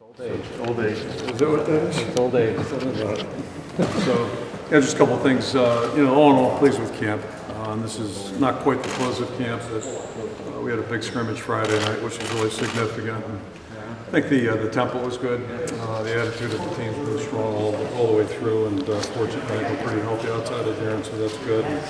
Old age. Old age. Is that what that is? It's old age. So, yeah, just a couple of things. All in all, pleased with camp. And this is not quite the close of camp, but we had a big scrimmage Friday night, which was really significant. And I think the tempo was good. The attitude of the team's really strong all the way through, and fortunately, we're pretty healthy outside of there, and so that's good. And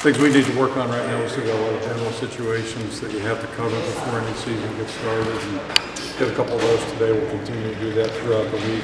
things we need to work on right now is we've got a lot of general situations that you have to cover before any season gets started. And get a couple of those today. We'll continue to do that throughout the week.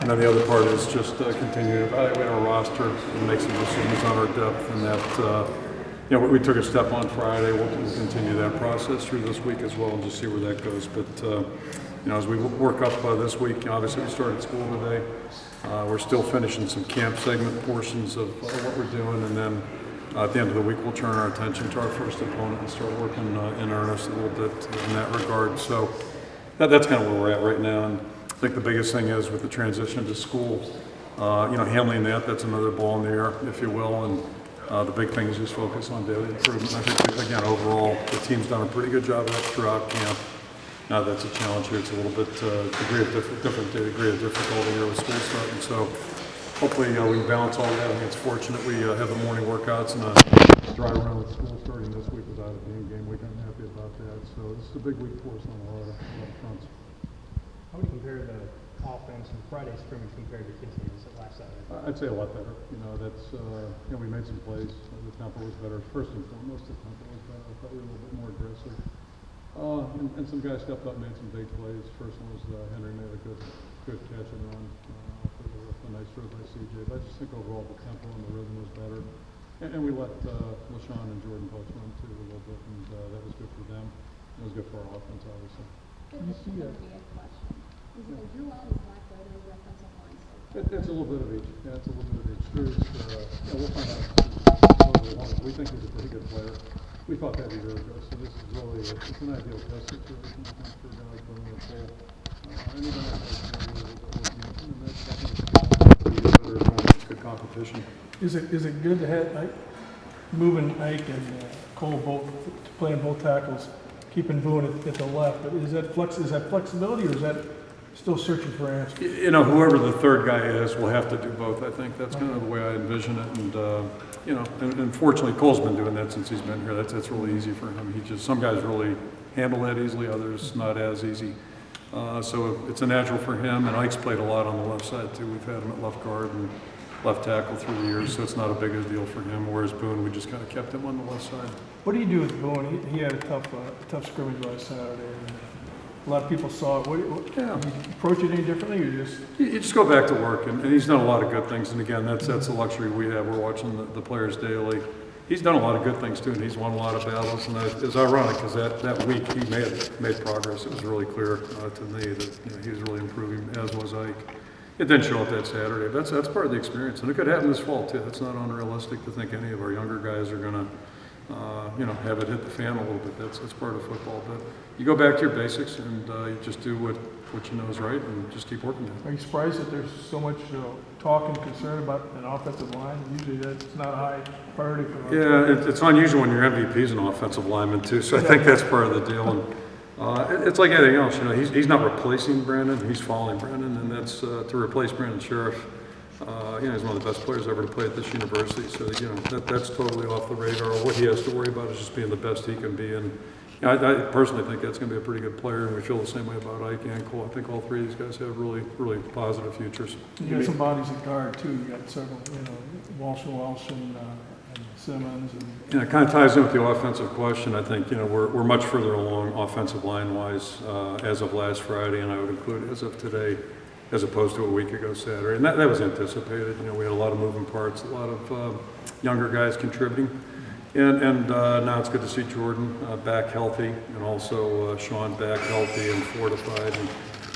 And then the other part is just continue to evaluate our roster and make some decisions on our depth. And that, we took a step on Friday. We'll continue that process through this week as well and just see where that goes. But, as we work up this week, obviously we started school today. We're still finishing some camp segment portions of what we're doing. And then at the end of the week, we'll turn our attention to our first opponent and start working in earnest a little bit in that regard. So that's kind of where we're at right now. And I think the biggest thing is with the transition to school, handling that's another ball in the air, if you will. And the big thing is just focus on daily improvement. I think, again, overall, the team's done a pretty good job of that throughout camp. Now that's a challenge here. It's a little bit degree of difficulty here with school starting. So hopefully we balance all that. I think it's fortunate we have the morning workouts and a dry run with school starting this week without it being game week. I'm happy about that. So this is a big week for us on a lot of fronts. How would you compare the offense from Friday's scrimmage compared to Kitsy's last Saturday? I'd say a lot better. We made some plays. The tempo was better. First and foremost, the tempo was better. I thought we were a little bit more aggressive. And some guys stepped up and made some big plays. First one was Henry made a good catch and run. A nice throw by CJ. But I just think overall the tempo and the rhythm was better. And we let LaShawn and Jordan both run too a little bit, and that was good for them. It was good for our offense, obviously. You see that? Is your line is not good or your offensive line so good? It's a little bit of each. Yeah, it's a little bit of each. We'll find out. We think he's a pretty good player. We thought that a year ago, so this is really it's an ideal test situation, I think, for a guy like Boone and Cole. And even and that's good competition. Is it good to have moving Ike and Cole both playing both tackles, keeping Boone at the left? But is that flexibility, or is that still searching for answers? Whoever the third guy is will have to do both. I think that's kind of the way I envision it. And fortunately, Cole's been doing that since he's been here. That's really easy for him. Some guys really handle that easily, others not as easy. So it's a natural for him. And Ike's played a lot on the left side too. We've had him at left guard and left tackle through the years, so it's not a big a deal for him. Whereas Boone, we just kind of kept him on the left side. What do you do with Boone? He had a tough scrimmage last Saturday. And a lot of people saw it. You approach it any differently, or You just go back to work, and he's done a lot of good things. And again, that's the luxury we have. We're watching the players daily. He's done a lot of good things too, and he's won a lot of battles. And it's ironic because that week he made progress. It was really clear to me that he was really improving, as was Ike. It didn't show up that Saturday, but that's part of the experience, and it could happen this fall too. It's not unrealistic to think any of our younger guys are going to, have it hit the fan a little bit. That's part of football. But you go back to your basics, and you just do what you know is right, and just keep working at it. are you surprised that there's so much talk and concern about an offensive line? Usually that's not a high priority for. Yeah, it's unusual when your MVP is an offensive lineman too. So I think that's part of the deal. And it's like anything else, he's not replacing Brandon, he's following Brandon, and that's to replace Brandon Sheriff. He's one of the best players ever to play at this university, so that's totally off the radar. What he has to worry about is just being the best he can be, and I personally think that's going to be a pretty good player, and we feel the same way about Ike and Cole. I think all three of these guys have really, really positive futures. You got some bodies at guard too. You got several, Walsh and Simmons. And it kind of ties in with the offensive question. I think we're much further along offensive line wise as of last Friday, and I would include as of today, as opposed to a week ago Saturday. And that was anticipated. We had a lot of moving parts, a lot of younger guys contributing. And now it's good to see Jordan back healthy, and also Sean back healthy and fortified. And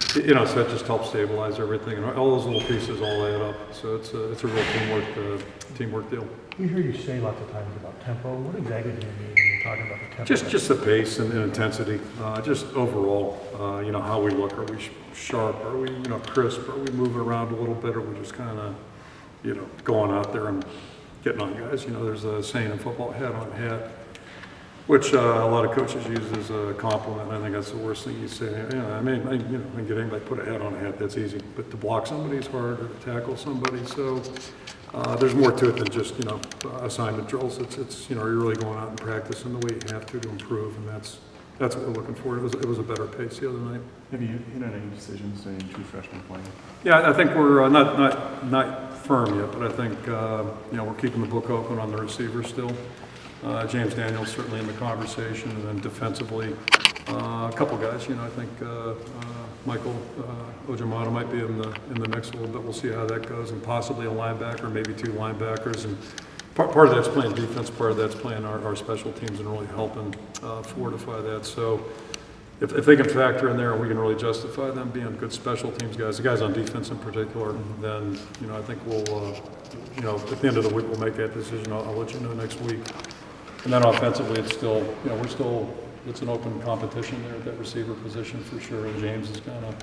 so that just helps stabilize everything. And all those little pieces all add up. So it's a real teamwork deal. We hear you say lots of times about tempo. What exactly do you mean when you're talking about the tempo? Just the pace and intensity. Just overall, how we look. Are we sharp? Are we, crisp? Are we moving around a little bit? Or are we just kind of, going out there and getting on guys? There's a saying in football, hat on hat. which a lot of coaches use as a compliment. I think that's the worst thing you say. Yeah, I can get anybody to put a hat on a hat, that's easy. But to block somebody is hard, or to tackle somebody. So there's more to it than just, assignment drills. It's you're really going out and practicing the way you have to improve, and that's what we're looking for. It was a better pace the other night. Have you hit on any decisions in true freshmen playing? Yeah, I think we're not firm yet, but I think we're keeping the book open on the receivers still. James Daniels certainly in the conversation, and then defensively, a couple guys. I think Michael Ojamata might be in the mix a little bit. We'll see how that goes, and possibly a linebacker, maybe two linebackers. And part of that's playing defense, part of that's playing our special teams and really helping fortify that. So if they can factor in there and we can really justify them being good special teams guys, the guys on defense in particular, then I think we'll at the end of the week we'll make that decision. I'll let you know next week. And then offensively, it's still it's an open competition there at that receiver position for sure. And James is kind of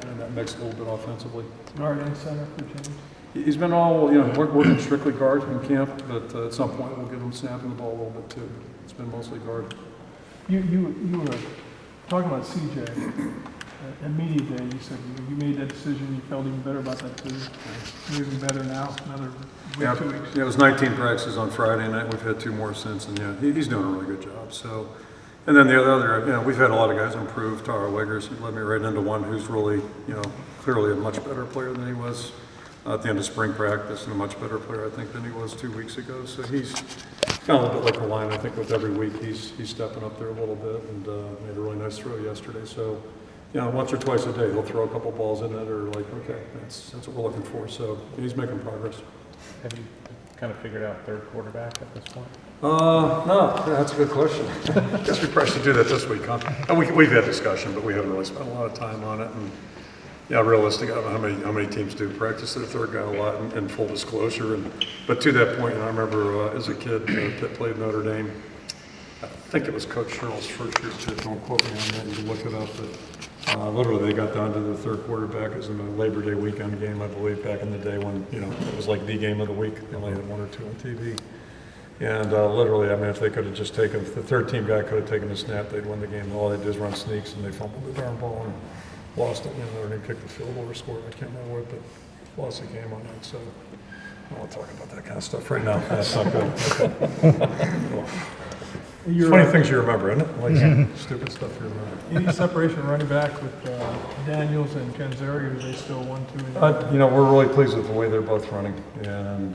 in that mix a little bit offensively. Guard and center for James. He's been all working strictly guard in camp, but at some point we'll get him snapping the ball a little bit too. It's been mostly guard. You were talking about CJ at media day. You said you made that decision. You felt even better about that decision. You're even better now. Another week, 2 weeks. Yeah, it was 19 practices on Friday night. We've had 2 more since, and he's doing a really good job. So, and then the other, we've had a lot of guys improve. Tara Wiggers led me right into one who's really, clearly a much better player than he was at the end of spring practice, and a much better player, I think, than he was 2 weeks ago. So he's kind of a little bit like the line. I think with every week he's stepping up there a little bit, and made a really nice throw yesterday. So, once or twice a day he'll throw a couple balls in that are like, okay, that's what we're looking for. So he's making progress. Have you kind of figured out third quarterback at this point? No, that's a good question. I guess we probably should do that this week, huh? And we've had discussion, but we haven't really spent a lot of time on it. And realistic, I don't know how many teams do practice their third guy a lot in full disclosure. But to that point, I remember as a kid, Pitt played Notre Dame. I think it was Coach Sherrill's first year Pitt. Don't quote me on that. You can look it up. But literally, they got down to the third quarterback. It was in a Labor Day weekend game, I believe, back in the day when it was like the game of the week. They only had 1 or 2 on TV. And literally, if they could have just taken, if the third team guy could have taken a snap, they'd win the game. All they did is run sneaks, and they fumbled the darn ball and lost it. They didn't kick the field goal or scored. I can't remember what, but lost the game on that. So I don't want to talk about that kind of stuff right now. That's not good. Funny things you remember, isn't it? Like stupid stuff you remember. Any separation running back with Daniels and Kenzeri, or are they still 1-2? We're really pleased with the way they're both running, and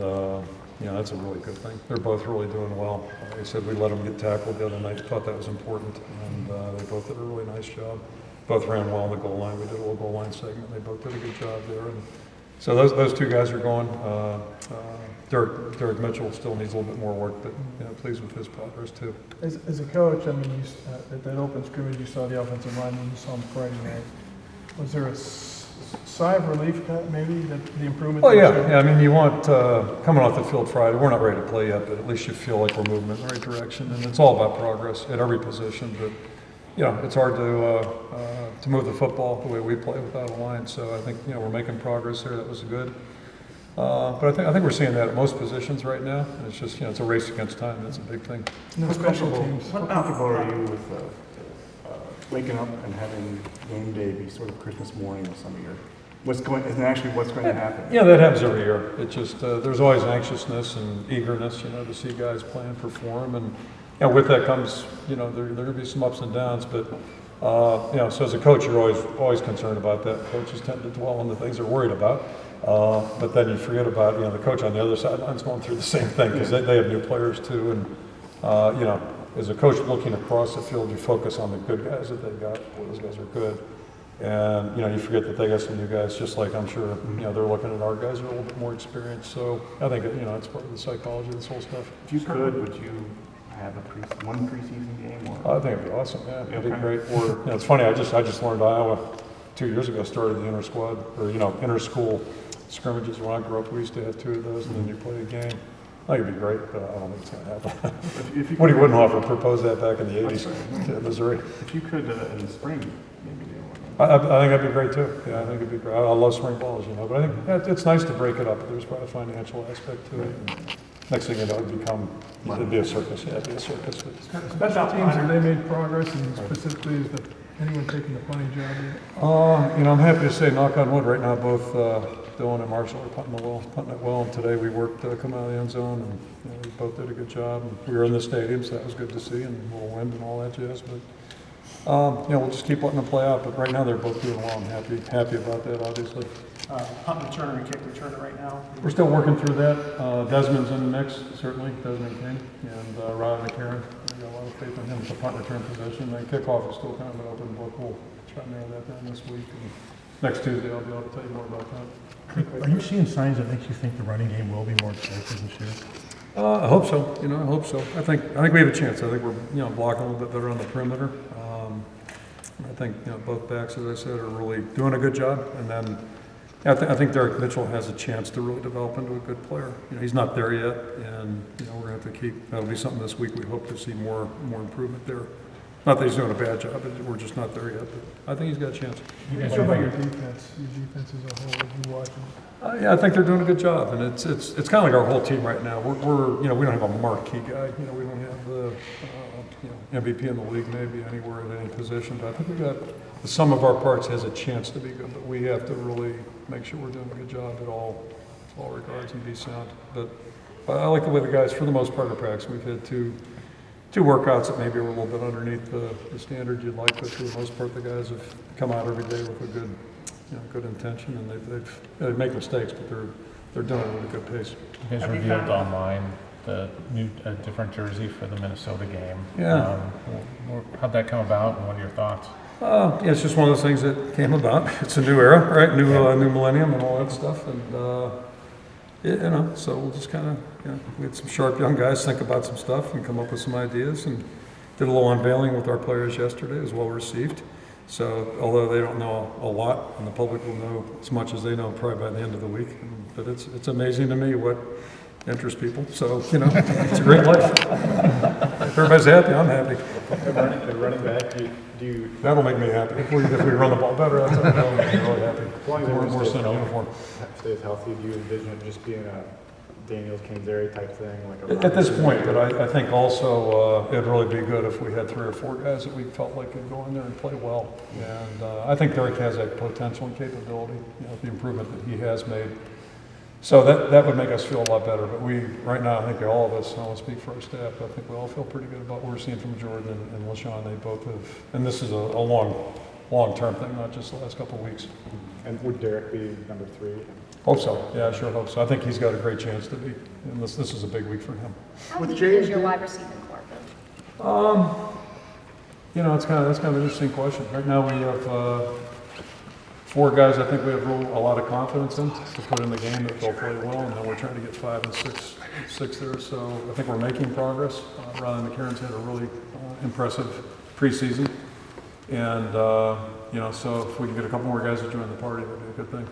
that's a really good thing. They're both really doing well. Like I said, we let them get tackled the other night. Thought that was important, and they both did a really nice job. Both ran well on the goal line. We did a little goal line segment. They both did a good job there. And so those 2 guys are going. Derek Mitchell still needs a little bit more work, but pleased with his progress too. As a coach, at that open scrimmage, you saw the offensive lineman, you saw him Friday night. Was there a sigh of relief, maybe, that the improvement? Oh yeah. You want coming off the field Friday. We're not ready to play yet, but at least you feel like we're moving in the right direction. And it's all about progress at every position. But it's hard to move the football the way we play without a line. So I think we're making progress there. That was good. But I think we're seeing that at most positions right now. And it's just it's a race against time. That's a big thing. No special teams. How comfortable are you with waking up and having game day be sort of Christmas morning with some of your what's going to happen? Yeah, that happens every year. It just there's always anxiousness and eagerness, to see guys play and perform, and with that comes there going to be some ups and downs, but so as a coach you're always concerned about that. Coaches tend to dwell on the things they're worried about, but then you forget about the coach on the other sideline's going through the same thing because they have new players too, and as a coach looking across the field, you focus on the good guys that they got. Boy, those guys are good. And, you forget that they got some new guys, just like I'm sure, they're looking at our guys who are a little bit more experienced. So I think, it's part of the psychology of this whole stuff. If you could, would you have one preseason game? Or? I think it'd be awesome, yeah. It'd be great. Or, it's funny, I just learned Iowa 2 years ago, started the inter-squad, or, inter-school scrimmages. When I grew up, we used to have 2 of those, and then you play a game. I think it'd be great, but I don't think it's going to happen. Woody Woodenhofer proposed that back in the 80s in Missouri. If you could, in the spring, maybe do one. I think that'd be great too. Yeah, I think it'd be great. I love spring balls, but I think it's nice to break it up. There's probably a financial aspect to it. next thing you know, it'd be a circus. Yeah, it'd be a circus. Special teams, have they made progress, and specifically, is anyone taking the punting job yet? I'm happy to say, knock on wood, right now, both Dylan and Marshall are punting it well. And today we worked come out of the end zone, and we both did a good job. And we were in the stadium, so that was good to see, and a little wind and all that jazz. But we'll just keep letting them play out. But right now, they're both doing well. I'm happy about that, obviously. Punt returner and kick returner right now. We're still working through that. Desmond's in the mix, certainly. Desmond King and Ryan McCarron. We got a lot of faith in him at the punt return position. And kickoff is still kind of an open book. We'll try to narrow that down this week. And next Tuesday, I'll be able to tell you more about that. Are you seeing signs that makes you think the running game will be more explosive this year? I hope so. I hope so. I think we have a chance. I think we're blocking a little bit better on the perimeter. I think both backs, as I said, are really doing a good job. And then I think Derek Mitchell has a chance to really develop into a good player. He's not there yet, and we're going to have to keep. That'll be something this week. We hope to see more improvement there. Not that he's doing a bad job, but we're just not there yet. But I think he's got a chance. What about your defense? Your defense as a whole, as you watch them? Yeah, I think they're doing a good job, and it's kind of like our whole team right now. We're we don't have a marquee guy. We don't have the MVP in the league maybe anywhere at any position. But I think we got the sum of our parts has a chance to be good. But we have to really make sure we're doing a good job at all regards and be sound. But I like the way the guys, for the most part, are practicing. We've had two workouts that maybe were a little bit underneath the standard you'd like, but for the most part, the guys have come out every day with a good intention, and they make mistakes, but they're doing it at a good pace. You guys revealed online the new different jersey for the Minnesota game. Yeah. How'd that come about, and what are your thoughts? Yeah, it's just one of those things that came about. It's a new era, right? New millennium and all that stuff, and so we'll just kind of, we had some sharp young guys think about some stuff and come up with some ideas, and did a little unveiling with our players yesterday. It was well received. So although they don't know a lot, and the public will know as much as they know probably by the end of the week, but it's amazing to me what interests people. So it's a great life. If everybody's happy, I'm happy. The running back, do you That'll make me happy. If we run the ball better, that'll make me really happy. as long as everyone More center uniform. stays healthy, do you envision it just being a Daniels Kingsbury type thing? Like At this point, but I think also it'd really be good if we had 3 or 4 guys that we felt like could go in there and play well. And I think Derek has that potential and capability, the improvement that he has made. So that would make us feel a lot better. But right now, I think all of us, I don't want to speak for our staff, but I think we all feel pretty good about what we're seeing from Jordan and LaShawn. They both have, and this is a long-term thing, not just the last couple of weeks. And would Derek be number 3? Hope so. Yeah, I sure hope so. I think he's got a great chance to be. And this is a big week for him. How deep is your wide receiving corps? That's kind of an interesting question. Right now we have 4 guys I think we have a lot of confidence in to put in the game that they'll play well, and then we're trying to get 5 and 6 there. So I think we're making progress. Ryan McCarron's had a really impressive preseason, and so if we can get a couple more guys to join the party, that'd be a good thing.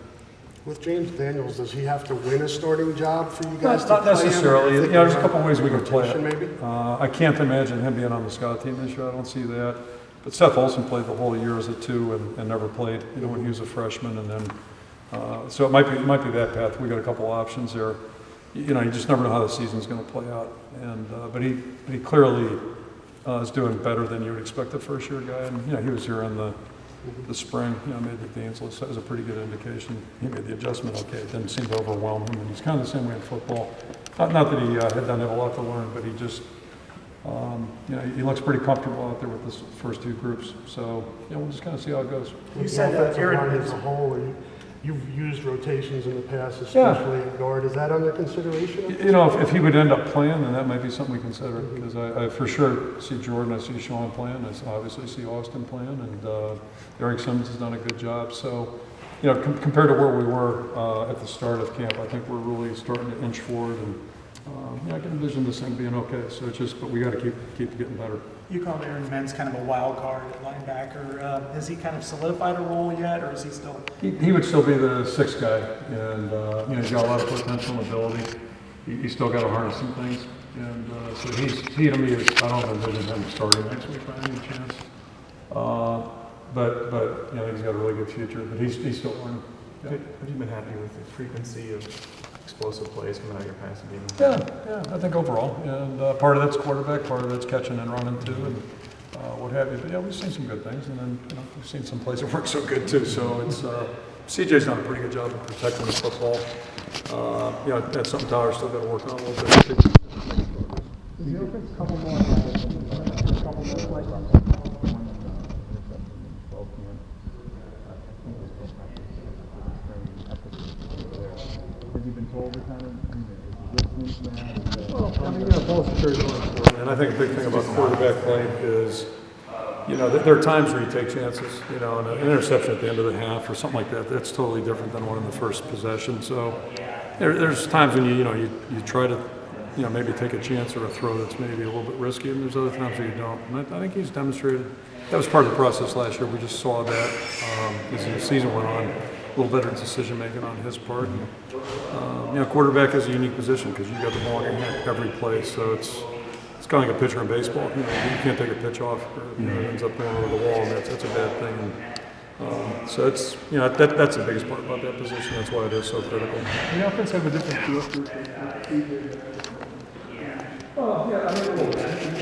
With James Daniels, does he have to win a starting job for you guys to Not play him? necessarily. There's a couple ways we can play Rotation, it. maybe? I can't imagine him being on the scout team this year. I don't see that. But Seth Olson played the whole year as a 2 and never played, when he was a freshman. And then, so it might be that path. We got a couple options there. You just never know how the season's going to play out. And but he clearly is doing better than you would expect a first-year guy. And he was here in the spring. Made the Dean's list. That was a pretty good indication. He made the adjustment okay. It didn't seem to overwhelm him. And he's kind of the same way in football. Not that he didn't have a lot to learn, but he just. He looks pretty comfortable out there with the first 2 groups. So, we'll just kind of see how it goes. You said that Aaron as a whole, you've used rotations in the past, especially at guard. Is that under consideration? If he would end up playing, then that might be something we consider. Because I for sure see Jordan, I see Sean playing, I obviously see Austin playing, and Eric Simmons has done a good job. So, compared to where we were at the start of camp, I think we're really starting to inch forward. And I can envision this thing being okay. So but we got to keep getting better. You called Aaron Mintz kind of a wild card at linebacker. Has he kind of solidified a role yet, or is he still? He would still be the 6th guy, and he's got a lot of potential and ability. He's still got to harness some things, and so he to me is. I don't envision him starting next week by any chance. But he's got a really good future. But he's still learning. Have you been happy with the frequency of explosive plays coming out of your passing game. Yeah, I think overall, and part of that's quarterback, part of that's catching and running too, and what have you. But yeah, we've seen some good things, and then we've seen some plays that work so good too. So it's CJ's done a pretty good job of protecting the football. That's something Tyler's still got to work on a little bit. Is the offense a couple more, a couple more plays? Have you been told the kind of listening to that? Well, I mean, both are very important. And I think a big thing about quarterback play is, there are times where you take chances, and an interception at the end of the half or something like that, that's totally different than one in the first possession. So there's times when you try to, maybe take a chance or a throw that's maybe a little bit risky, and there's other times where you don't. And I think he's demonstrated, that was part of the process last year. We just saw that as the season went on, a little better decision making on his part. Quarterback is a unique position because you got the ball in your hand every play, so it's kind of like a pitcher in baseball. You can't take a pitch off, or it ends up going over the wall, and that's a bad thing. And, so it's that's the biggest part about that position. That's why it is so critical. The offense have a different feel for Well, yeah, I mean,